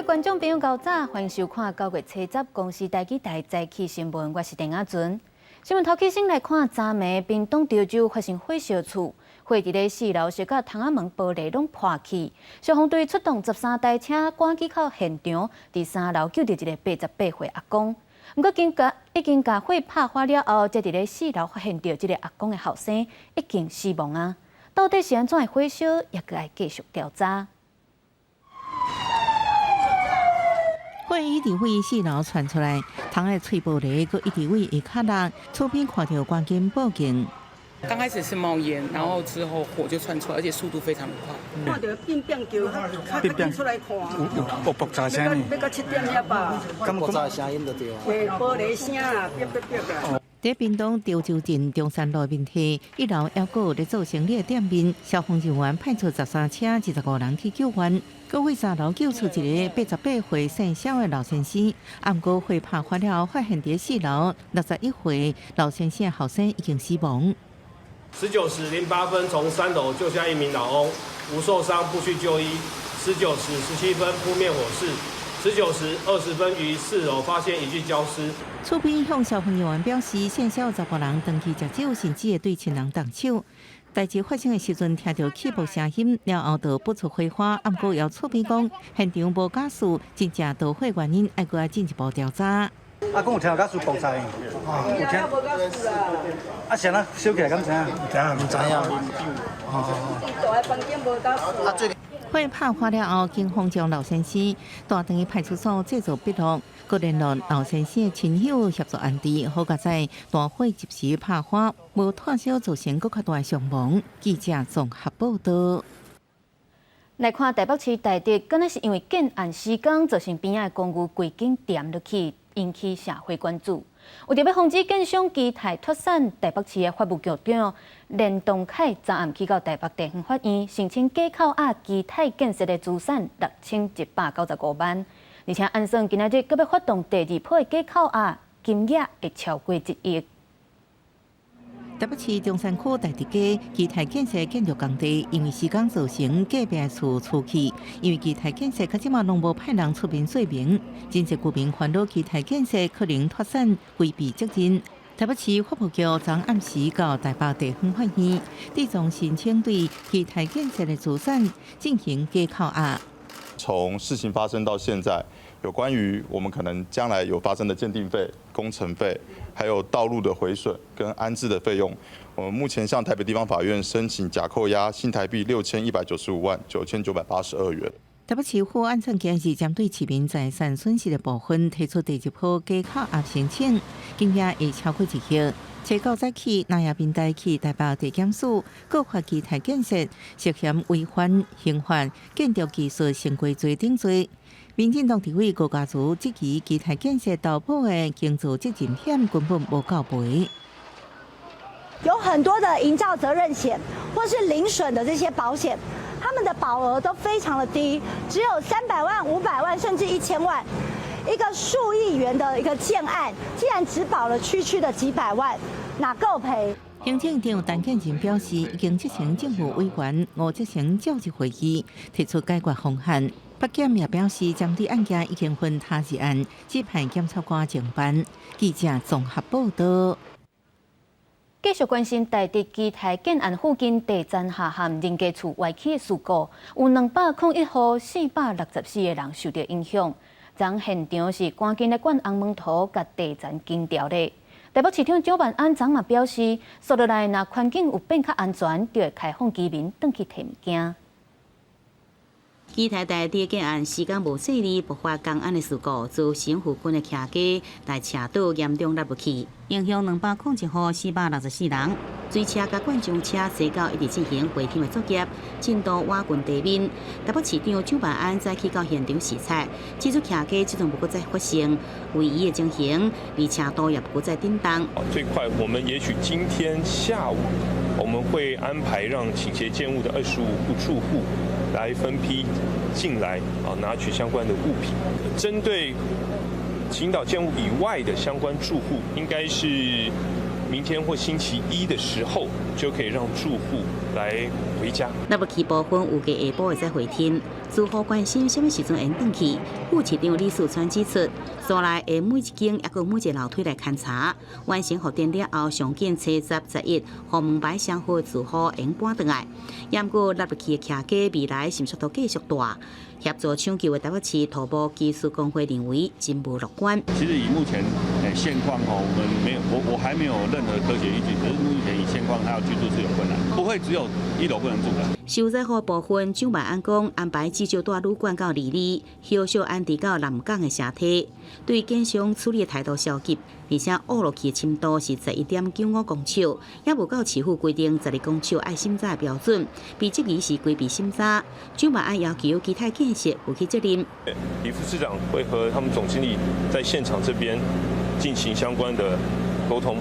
观众朋友早早，欢迎收看9月7日公视台记台早起新闻，我是陈雅纯。新闻头起先来看，昨暝屏东潮州发生火烧厝，火伫咧4楼小甲窗仔门玻璃拢破去，消防队出动13台车赶去到现场，伫3楼救到一个88岁阿公。不过已经甲火拍花了后，才伫咧4楼发现到这个阿公的后生已经死亡啊！到底是安怎的火烧，也阁爱继续调查。火一直位4楼传出来，窗的碎玻璃搁一直位下脚落，厝边看到赶紧报警。刚开始是冒烟，然后之后火就窜出来，而且速度非常的快。看到变变叫，较紧出来看。有爆炸声呢？要到7点了吧？爆炸声音就对啊。玻璃声啊，变啊。在屏东潮州镇中山路面体1楼还阁咧做生理的店面，消防人员派出13车25人去救援。搁为3楼救出一个88岁姓肖的老先生，不过火拍发了，发现伫4楼61岁老先生后生已经死亡。19时08分从3楼救下一名老翁，无受伤，不需就医。19时17分扑灭火势。19时20分于4楼发现一具焦尸。厝边向消防人员表示，现小查甫人登去食酒，甚至会对亲人动手。代志发生的时阵，听到起爆声音，了后就不出火花。不过要厝边讲，现场无假事，真正导火原因要搁进一步调查。阿公有听到假事爆炸，有听。啊，谁人烧起来敢知影？唔知啊。大房间无假事。火拍花了后，警方将老先生带回派出所制作笔录，佮联络老先生的亲友协助安置。好在在大火及时拍花，无脱烧造成更较大的伤亡。记者综合报道。来看台北市大直，敢若是因为建案施工造成边仔的公寓规景颠落去，引起社会关注。有特别防止建商基台脱产，台北市的法务局长连东凯昨暗去到台北地方法院申请假扣押基台建设的资产6195万，而且按算今仔日搁要发动第2波的假扣押，金额会超过1亿。台北市中山区大直街基台建设建筑工地，因为施工造成隔壁厝厝气，因为基台建设到即马拢无派人出面说明，真侪居民烦恼基台建设可能脱产，规避责任。台北市法务局昨暗时到台北地方法院，地总申请对基台建设的资产进行假扣押。从事情发生到现在，有关于我们可能将来有发生的鉴定费、工程费，还有道路的毁损跟安置的费用，我们目前向台北地方法院申请假扣押新台币6195万9982元。台北市府按算今日针对市民财产损失的部分提出第1波假扣押申请，金额会超过1亿。7早起，南亚平台去台北地检署告发基台建设涉嫌违反刑法建筑技术成规罪等罪。民进党地委高嘉瑜质疑基台建设投保的经造责任险根本无够赔。有很多的营造责任险或是零损的这些保险，他们的保额都非常的低，只有300万、500万，甚至1000万。一个数亿元的一个建案，竟然只保了区的几百万，哪够赔？行政长陈建仁表示，已经促请政府委员5责成召集会议，提出解决方案。北检也表示，针对案件已经分他日案，指派检察官侦办。记者综合报道。继续关心台直基台建案附近地层下陷人家厝歪起的事故，有201户464个人受到影响。昨现场是赶紧来灌红门土，甲地层清掉的。台北市长蒋万安昨嘛表示，接落来若环境有变较安全，就会开放居民转去摕物件。基台大地建案时间无细腻，爆发公安的事故，造成附近的徛街、大车道严重落不去，影响201户464人。水车甲灌浆车驶到一直进行回填的作业，进度瓦近地面。台北市长蒋万安再去到现场视察，指出徛街这种不再发生，唯一的情形，而车道也不再叮当。最快我们也许今天下午，我们会安排让倾斜建物的25户住户来分批进来拿取相关的物品。针对倾倒建物以外的相关住户，应该是明天或星期一的时候，就可以让住户来回家。那不去部分有嘅下晡会再回天，住户关心什么时阵会转去？副市长李树川指出，所内会每一间也个每一个楼梯来勘查，完成复电了后，上紧7、10、11，互门牌相互住户应搬转来。也不过，纳入去嘅徛价未来是速度继续大。协助抢救的台北市土木技术工会认为真不乐观。其实以目前现况我们没有，我还没有任何科学依据。可是目前以现况，他要居住是有困难，不会只有1楼不能住的。受灾户部分，蒋万安讲安排至少带旅馆到2里，休息安置到南港的社体。对建商处理的态度消极，而且挖落去的深度是11.95公尺，也无到市府规定12公尺爱审查的标准，被质疑是规避审查。蒋万安要求基泰建设负起责任。李副市长会和他们总经理在现场这边进行相关的沟通。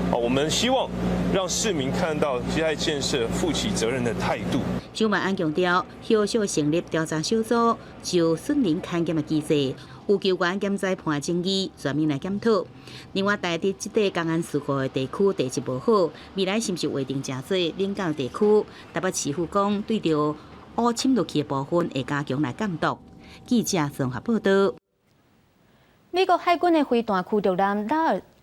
我们希望让市民看到基泰建设负起责任的态度。蒋万安强调，后续成立调查小组，就损林勘检的机制，有机关检裁判争议，全面来检讨。另外，台伫这块公安事故的地区地质无好，未来是不是划定真侪敏感地区？台北市府讲，对着污侵落去的部分会加强来监督。记者综合报道。美国海军的飞弹驱逐舰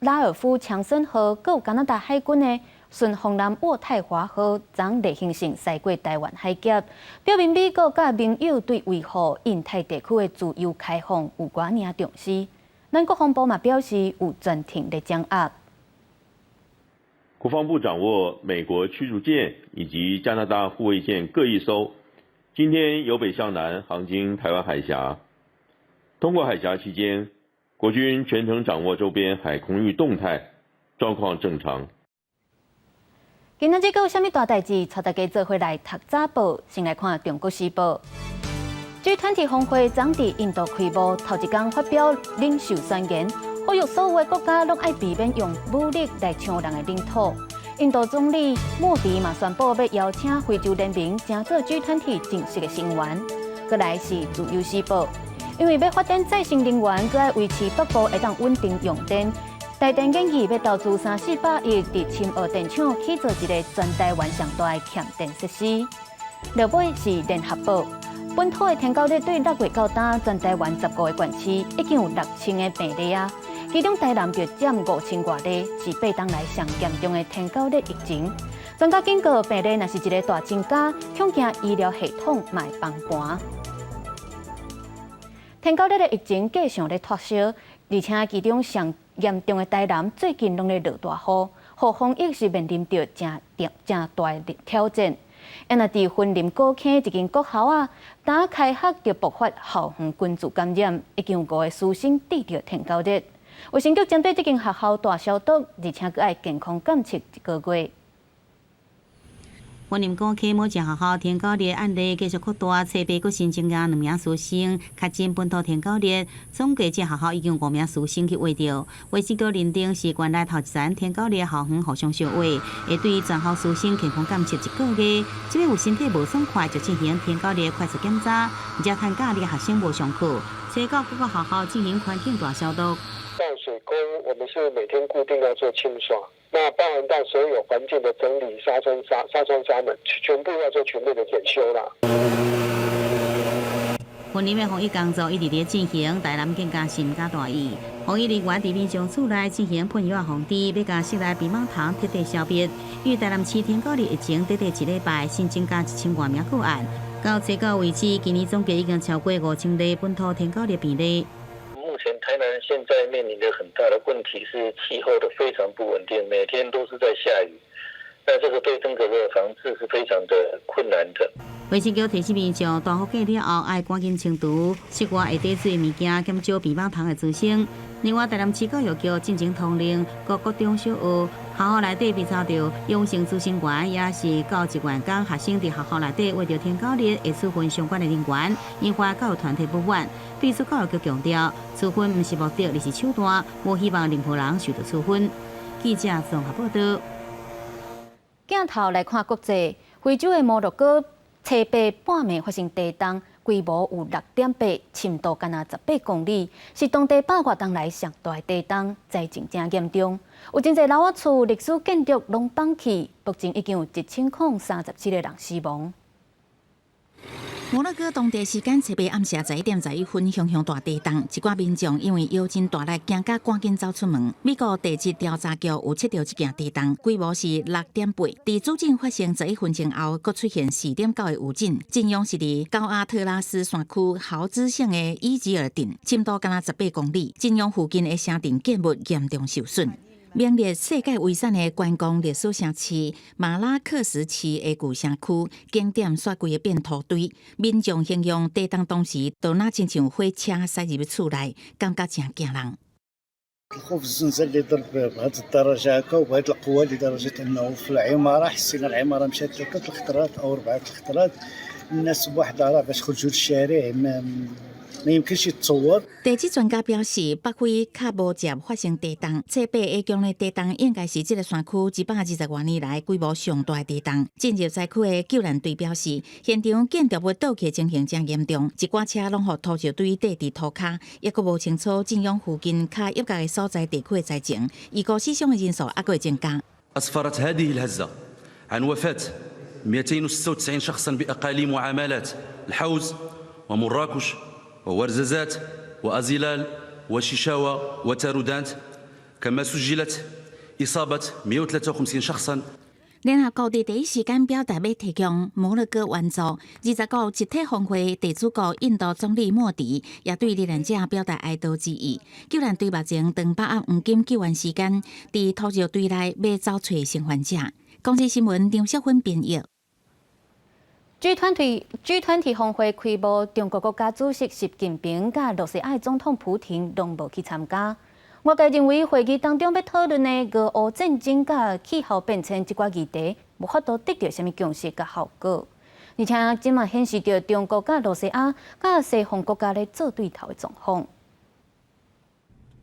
拉尔夫·强森号，佮有加拿大海军的顺风舰渥太华号，昨例行性驶过台湾海峡，表明美国甲盟友对维护印太地区的自由开放有偌尔重视。咱国防部嘛表示有专艇在掌握。国防部掌握美国驱逐舰以及加拿大护卫舰各1艘，今天由北向南航经台湾海峡。通过海峡期间，国军全程掌握周边海空域动态，状况正常。今仔日有啥物大代志？带大家做回来读早报，先来看《中国时报》。G20峰会昨伫印度开幕，头一天发表领袖宣言，呼吁所有的国家拢爱避免用武力来抢人的领土。印度总理莫迪嘛宣布要邀请非洲联盟乘做G20正式的成员。再来是《自由时报》。因为要发展再生能源，佮要维持北部会当稳定用电，台电建议要投资300-400亿伫深澳电厂去做一个全台湾上大的欠电设施。落尾是《联合报》，本土的天狗热对6月到今，全台湾15个县市已经有6000个病例啊，其中台南就占5000多例，是8冬来上严重的天狗热疫情。专家警告，病例若是一个大增加，恐惊医疗系统卖崩盘。天狗热的疫情继续咧拓烧，而且其中上严重的台南最近拢咧落大雨，互防疫是面临着真大的挑战。因若伫云林高坑一间国校啊，打开学就爆发校园群聚感染，已经有5个师生得着天狗热。卫生局针对这间学校大消毒，而且佮爱健康监测1个月。云林高坑某一学校天狗热案例继续扩大，初八阁新增加2名师生确诊本土天狗热，总计这学校已经5名师生去挖着。卫生局认定是原来头一站天狗热校园互相相挖，会对全校师生健康监测1个月。即便有身体无爽快，就进行天狗热快速检查，而且看假日学生无上课，所到各个学校进行环境大消毒。淡水沟我们是每天固定要做清刷。那包含到所有环境的整理、纱窗纱门，全部要做全面的检修啦。云林的防疫工作一直在进行，台南更加心加大意。防疫人员伫民众厝内进行喷药防治，要甲室内避蟒虫彻底消灭。因为台南市天狗热疫情短短1礼拜，新增加1000多名个案，到初九为止，今年总计已经超过5000例本土天狗热病例。目前台南现在面临的很大的问题是气候的非常不稳定，每天都是在下雨，那这个对登革热的防治是非常的困难的。卫生局提醒民众，大雨过了后，爱赶紧清除室外会滴水的物件，减少避蟒虫的滋生。另外，台南市教育局进行通令，各国中小学校内底比查到养成资讯员，也是教职员讲学生伫学校内底为着天狗热，会处分相关的人员，引发教育团体不满。对此，教育局强调，处分不是目的，而是手段，无希望任何人受到处分。记者综合报道。镜头来看国际，非洲的摩洛哥初八半暝发生地震，规模有6.8，深度干那18公里，是当地100多年来上大的地震，灾情正严重。有真侪老屋厝、历史建筑拢放弃，目前已经有1037个人死亡。摩洛哥当地时间7日暗时11:11分，熊熊大地震，一寡民众因为摇真大力，惊甲赶紧走出门。美国地质调查局有测到这件地震，规模是6.8。伫主震发生11分钟后，佫出现4.9的余震。震央是伫高阿特拉斯山区豪兹县的伊吉尔镇，深度干那18公里。震央附近的城镇建物严重受损。名列世界遗产的观光历史城市马拉克什市的旧城区，景点煞规个变土堆。民众形容地震当时，都那亲像火车驶入厝内，感觉真惊人。الخوف الزلزال اللي ضرب بهذه الدرجه هكا وبهذه القوه لدرجه انه في العماره حسينا العماره مشات 3 الخطرات او 4 الخطرات الناس بوحدها راه باش يخرجوا للشارع ما يمكنش يتصور。地质专家表示，北非较无接发生地震，7倍影响的地震应该是这个山区120多年来规模上大的地震。进入灾区的救援队表示，现场建筑物倒塌情形真严重，一寡车拢互土石堆跌伫涂骹，也佫无清楚震央附近较压角的所在地区的灾情，预估死伤的人数还佫会增加。أسفرت هذه الهزة عن وفاة 296 شخصا بأقاليم وعمالات الحوز ومراكش وورزازات وأزلال وشيشاوة وتارودانت كما سجلت إصابة 153 شخصا。联合国伫第一时间表达要提供摩洛哥援助。29集体峰会地主国印度总理莫迪也对罹难者表达哀悼之意。救援队目前长把握黄金救援时间，伫土石堆内要找找生还者。公司新闻张淑芬编译。G20 峰会开幕，中国国家主席习近平甲罗西亚总统普廷拢无去参加。外界认为会议当中要讨论的俄乌战争甲气候变迁这寡议题，无法度得到什么共识甲效果。而且今嘛显示着中国甲罗西亚甲西方国家咧做对头的状况。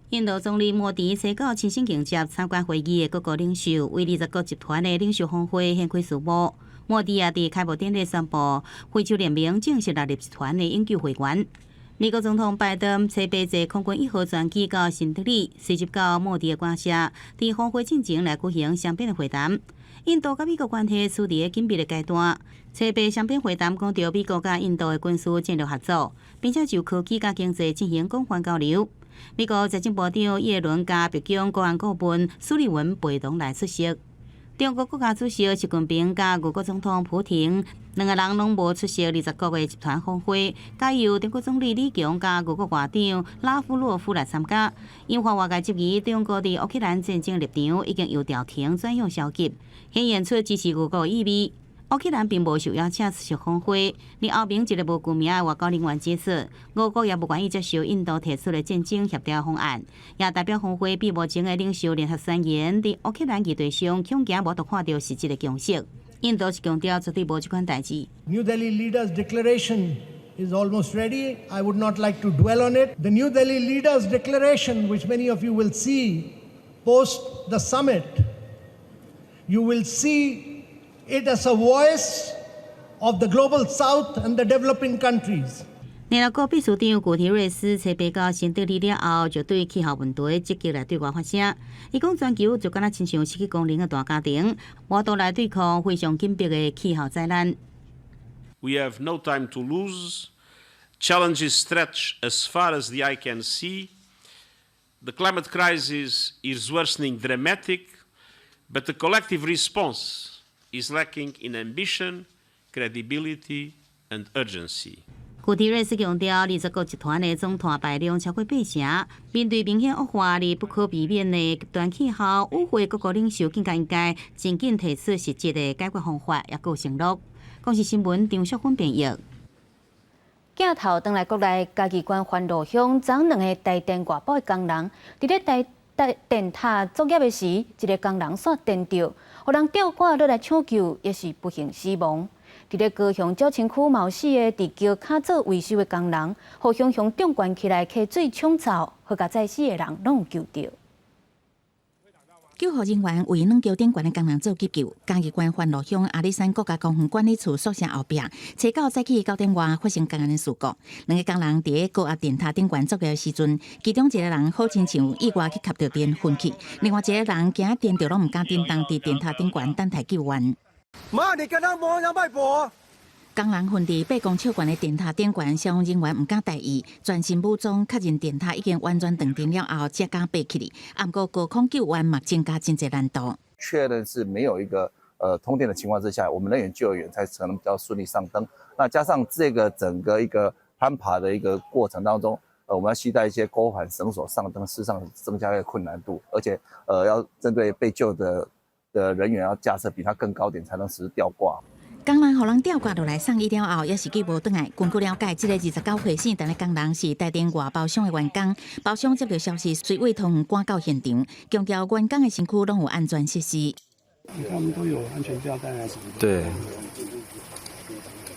印度总理莫迪西到亲身迎接参观会议的各国领袖，为20国集团的领袖峰会掀开序幕。莫迪也伫开幕典礼宣布，非洲联盟正式纳入集团的永久会员。美国总统拜登7日坐空军1号专机到新德里，随即到莫迪的官舍，伫峰会进前来举行双边的会谈。印度甲美国关系处伫紧密的阶段。7日双边会谈讲到美国甲印度的军事战略合作，并且就科技甲经济进行广泛交流。美国财政部长耶伦甲北京国安顾问苏利文陪同来出席。中国国家主席习近平甲俄国总统普廷两个人拢无出席20国的集团峰会，改由中国总理李强甲俄国外长拉夫洛夫来参加，引发外界质疑中国伫乌克兰战争立场已经由调停转向消极，显现出支持俄国的意味。乌克兰并无受邀请出席峰会，而后面一个无具名的外交人员解释，俄国也不愿意接受印度提出的战争协调方案，也代表峰会比目前的领袖联合宣言伫乌克兰议题上恐惊无得看到实质的共识。印度是强调绝对无这款代志。New Delhi Leaders Declaration is almost ready. I would not like to dwell on it. The New Delhi Leaders Declaration, which many of you will see post the summit, you will see it as a voice of the global south and the developing countries. 联合国秘书长古提瑞斯7日到新德里了后，就对气候问题积极来对外发声。伊讲，全球就敢若亲像失去功能的大家庭，无度来对抗非常紧迫的气候灾难。We have no time to lose. Challenges stretch as far as the eye can see. The climate crisis is worsening dramatic, but the collective response is lacking in ambition, credibility, and urgency. 古提瑞斯强调，20国集团的总团排量超过8成，面对明显恶化而不可避免的极端气候，与会各国领袖更加应该真紧提出实质的解决方法，也有承诺。公视新闻张淑芬编译。镜头转来国内，嘉义县番路乡昨2个台电外部的工人，伫咧电塔作业的时，一个工人线电着，互人吊挂落来抢救，也是不幸死亡。伫咧高雄鸟青区冒死的伫桥卡做维修的工人，互熊熊中关起来溪水冲走，好甲在死的人拢有救着。救护人员为两桥顶悬的工人做急救。嘉义县番路乡阿里山国家公园管理处宿舍后壁，初9早起9点外发生工人的事故。两个工人伫高压电塔顶悬作业的时阵，其中一个人好亲像意外去吸到电昏去，另外一个人惊电到拢唔敢叮当伫电塔顶悬等待救援。妈，你跟他摸要卖博。工人瞓伫8公尺悬的电塔顶悬，消防人员唔敢大意，全身武装，确认电塔已经完全断电了后，才敢爬起哩。不过高空救援嘛增加真济难度。确认是没有一个通电的情况之下，我们人员救援才可能比较顺利上登。那加上这个整个一个攀爬的一个过程当中，我们要携带一些钩环、绳索上登，事实上增加一个困难度，而且要针对被救的人员要架设比他更高点才能实施吊挂。工人互人吊挂落来送医了后，也是救无倒来。根据了解，这个29岁姓陈的工人是台电外包商的员工。包商接到消息，随委托赶到现场，强调员工的身躯拢有安全设施。他们都有安全吊带啊什么的。对。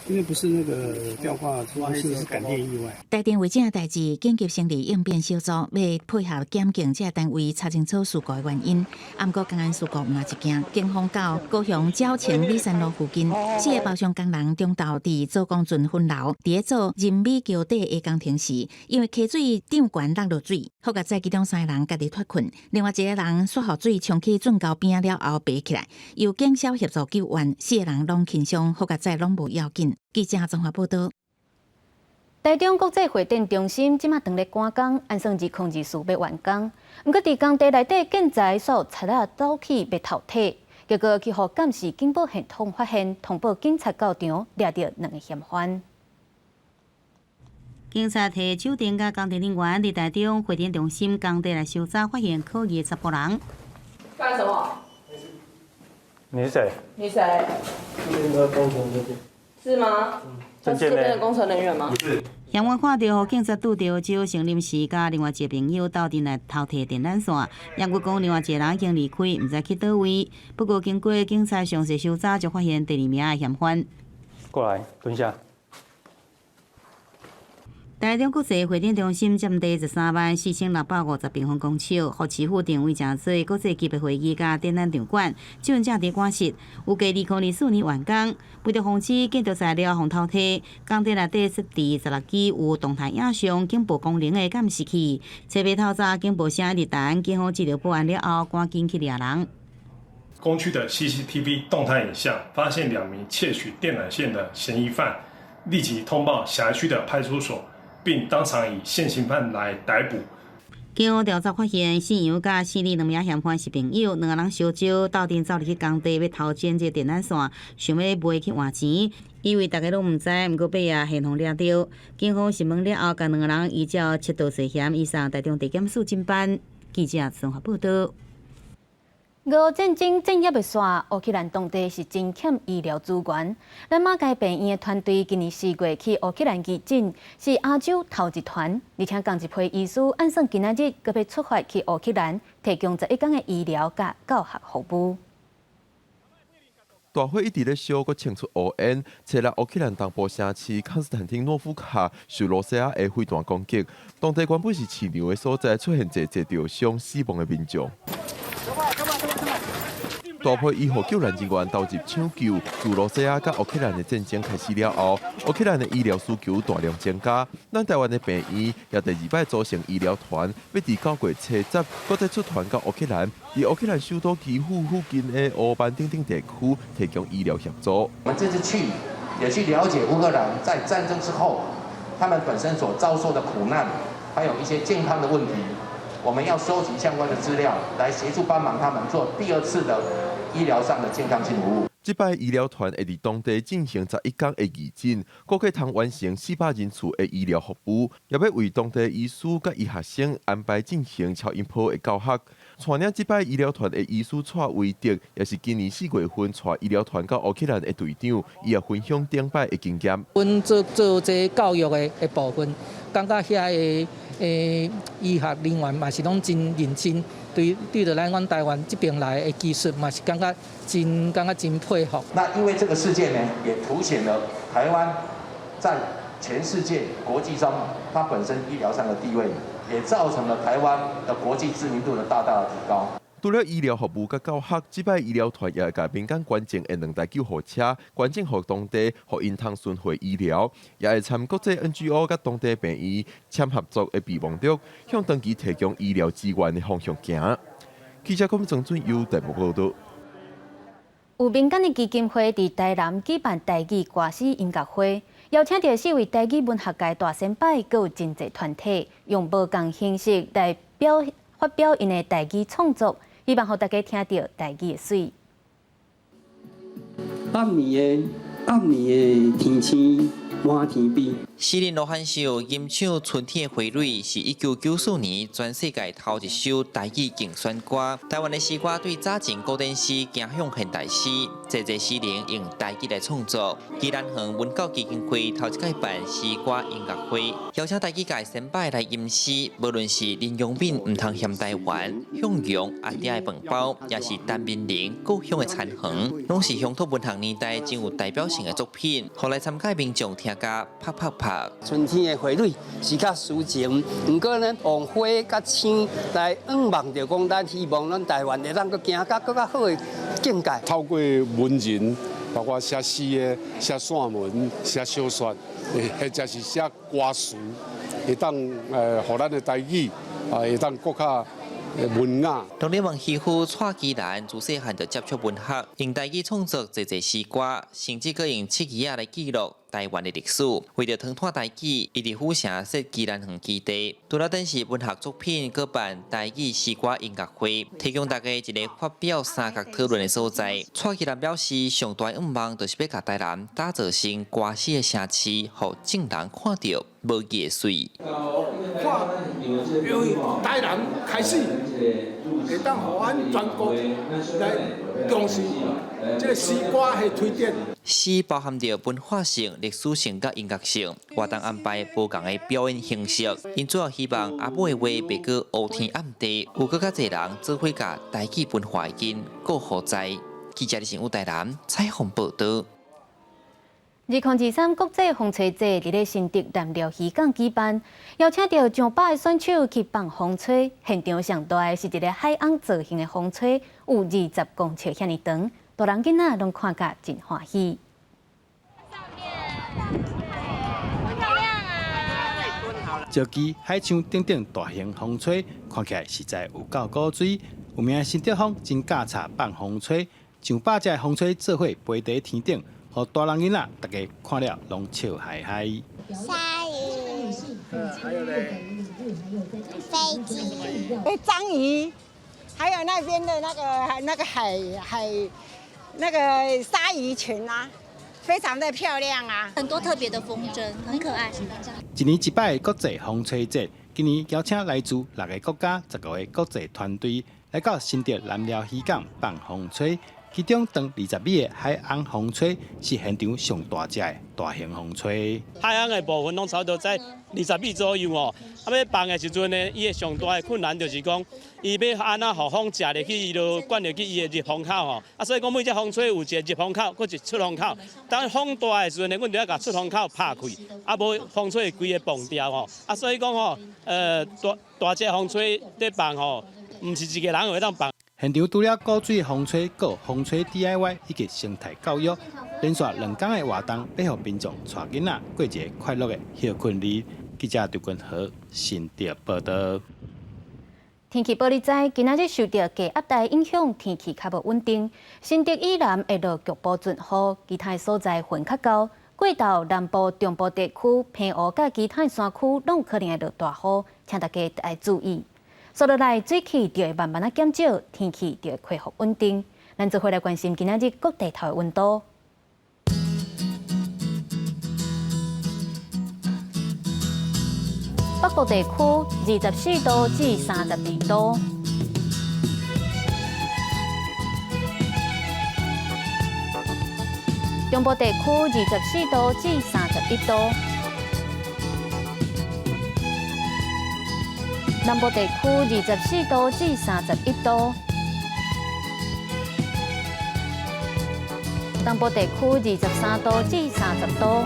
因为不是那个吊挂，是感电意外。台电为这个代志紧急成立应变小组，要配合检警这个单位查清楚事故的原因。不过工安事故嘛一件，警方到高雄蛟青里山路附近，4个包厢工人中昼伫做工船分流，伫做人美桥底下工停时，因为溪水涨悬落落水，好甲在其中3个人家己脱困，另外一个人缩雨水冲去圳沟边了后爬起来，由警消协助救援，4个人拢轻伤，好甲在拢无要紧。记者综合报道。台中国际会展中心即马当咧赶工，按算是控制事要完工。毋过伫工地内底建材所贼仔走去被偷摕，结果去互监视警报系统发现，通报警察到场，抓到2个嫌犯。警察提酒店甲工地人员伫台中会展中心工地内搜查，发现可疑10个人。干什么？你是谁？你谁？这边的工程人员。是吗？他是这边的工程人员吗？不是。嫌犯看到警察拄到酒成临时甲另外一个朋友到店内偷摕电缆线，也佮讲另外一个人已经离开，毋知去倒位。不过经过警察详细搜查，就发现第2名的嫌犯。过来，蹲下。台中国际会展中心占地134650平方公尺，互市府定位正做国际级别会议甲展览场馆，正正伫管室，有计2004年完工。为着防止建筑材料互偷摕，工地内底设置16支有动态影像警报功能的监视器，设备透早警报声一弹，警方接到报案了后，赶紧去抓人。工区的 CCTV 动态影像发现2名窃取电缆线的嫌疑犯，立即通报辖区的派出所。并当场以现行犯来逮捕。警方调查发现，姓杨甲姓李2名嫌犯是朋友，2个人烧酒斗阵走入去工地要偷剪这电缆线，想要卖去换钱。以为大家拢唔知，毋过尾啊现场抓到。警方询问了后，甲2个人依照窃盗罪嫌移送台中地检署侦办。记者综合报道。俄战争正业的线，乌克兰当地是真欠医疗资源。咱马街病院的团队今年4月去乌克兰义诊，是亚洲头一团，而且共一批医师按算今仔日阁要出发去乌克兰，提供11天的医疗甲教学服务。大火一直咧烧，阁清出乌烟，吹来乌克兰东部城市康斯坦丁诺夫卡受罗西亚的飞弹攻击，当地原本是饲牛的所在，出现侪受伤死亡的民众。大批医护救援人员投入抢救。自罗西亚甲乌克兰的战争开始了后，乌克兰的医疗需求大量增加。咱台湾的病院也第2摆组成医疗团，要伫9月初10，搁再出团到乌克兰，伫乌克兰首都基辅附近的乌班等地区提供医疗协助。我们这次去也去了解乌克兰在战争之后，他们本身所遭受的苦难，还有一些健康的问题。我们要收集相关的资料，来协助帮忙他们做第2次的医疗上的健康性服务。这摆医疗团会伫当地进行11天的义诊，估计通完成400人次的医疗服务，也要为当地医师甲医学生安排进行超音波的教学。带领这摆医疗团的医师蔡维德，也是今年4月份带医疗团到乌克兰的队长，伊也分享顶摆的经验。阮做这教育的部分，感觉遐的医学人员嘛是拢真认真，对着咱台湾这边来的技术嘛是感觉真佩服。那因为这个事件呢，也凸显了台湾在全世界国际中它本身医疗上的地位，也造成了台湾的国际知名度的大大的提高。除了医疗服务甲教学，即摆医疗团也会甲民间捐赠的2台救护车，捐赠予当地，互因通顺回医疗，也会参国际 NGO 甲当地病院签合作的备忘录，向当地提供医疗资源的方向行。记者郭郑准由台北报道。有民间的基金会伫台南举办台语歌诗音乐会，邀请到4位台语文学界大先辈，佮有真侪团体，用无同形式来发表因的台语创作，希望互大家听到台语的水。暗暝的天星满天飞。诗人罗汉秀吟唱《春天的花蕊》是1994年全世界头一首台语竞选歌。台湾的诗歌对早前古典诗走向现代诗，侪诗人用台语来创作。宜兰县文教基金会头一届办诗歌音乐会，邀请台语界先辈来吟诗，无论是林永敏唔通嫌台湾、向阳阿爹的饭包，也是陈明玲故乡的残痕，拢是乡土文学年代真有代表性的作品。后来参加民众听甲啪啪啪。春天的花蕊是较抒情，不过呢，用花甲青来仰望着讲，咱希望咱台湾会当搁行到更较好的境界。透过文人，包括写诗的、写散文、写小说，或者是写歌词，会当互咱的台语会当更较。文雅。当年王希夫蔡基兰自细汉就接触文学，用台语创作侪诗歌，甚至搁用七字仔来记录台湾的历史。为着传拓台语，伊伫府城设基兰园基地，除了展示文学作品，搁办台语诗歌音乐会，提供大家一个发表三角讨论的所在。蔡基兰表示，上大愿望就是要甲台南打造成歌诗的城市，互众人看到无语的水。由台南开始，会当互咱全国来重视这个诗歌的推展。诗包含着文化性、历史性甲音乐性，活动安排不同的表演形式。因主要希望阿尾的话别过乌天暗地，有更加侪人做伙甲台语文化因过好在。记者李成武台南采访报道。2023国际风吹节伫咧新竹南寮渔港举办，邀请到上百个选手去放风吹。现场上大的是一个海鸥造型的风吹，有20公尺遐尼长，大人囡仔拢看甲真欢喜。这支海象顶顶大型风吹，看起来实在有够古锥。有名的新竹风真驾插放风吹，上百只风吹做伙飞在天顶。和大人囡仔，大家看了拢笑嗨嗨。鲨鱼，还有嘞，飞机，章鱼，还有那边的那个海那个鲨鱼群啊，非常的漂亮啊，很多特别的风筝，很可爱。一年一摆的国际风吹节，今年邀请来自6个国家、10个国际团队来到新竹南寮渔港放风吹。其中，长20米的海鸥风吹是现场上大只的大型风吹。海鸥的部分拢差不多在20米左右哦。要放的时阵呢，伊的上大的困难就是讲，伊要安怎互风食入去，伊就灌入去伊的入风口吼。所以讲每只风吹有一个入风口，佮一出风口。当风大的时阵呢，阮就要甲出风口拍开，无风吹规个崩掉吼。所以讲吼，大只风吹在放吼，毋是一个人会当放。现场除了古锥风吹，佮风吹 DIY 以及生态教育，连续2天的活动，要互民众带囡仔过一个快乐的休困日。记者刘君和新竹报道。天气报你知，今仔日受到低压带影响，天气较无稳定。新竹以南会落局部阵雨，其他所在云较高。过到南部、中部地区、平湖甲其他山区，拢有可能会落大雨，请大家爱注意。接落来，水气就会慢慢减少，天气就会恢复稳定。咱就回来关心今仔日各地头的温度。北部地区24度至32度，中部地区24度至31度。南部地区24度至31度，东部地区23度至30度，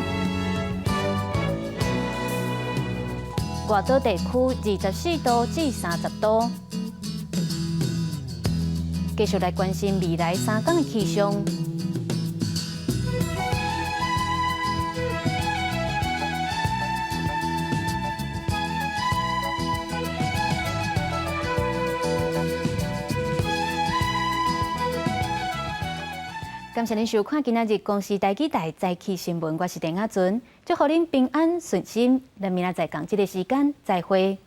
外岛地区24度至30度，继续来关心未来3天的气象。感谢您收看今仔日公视台记台早起新闻，我是陈雅纯，祝福您平安顺心，咱明仔载同一个时间再会。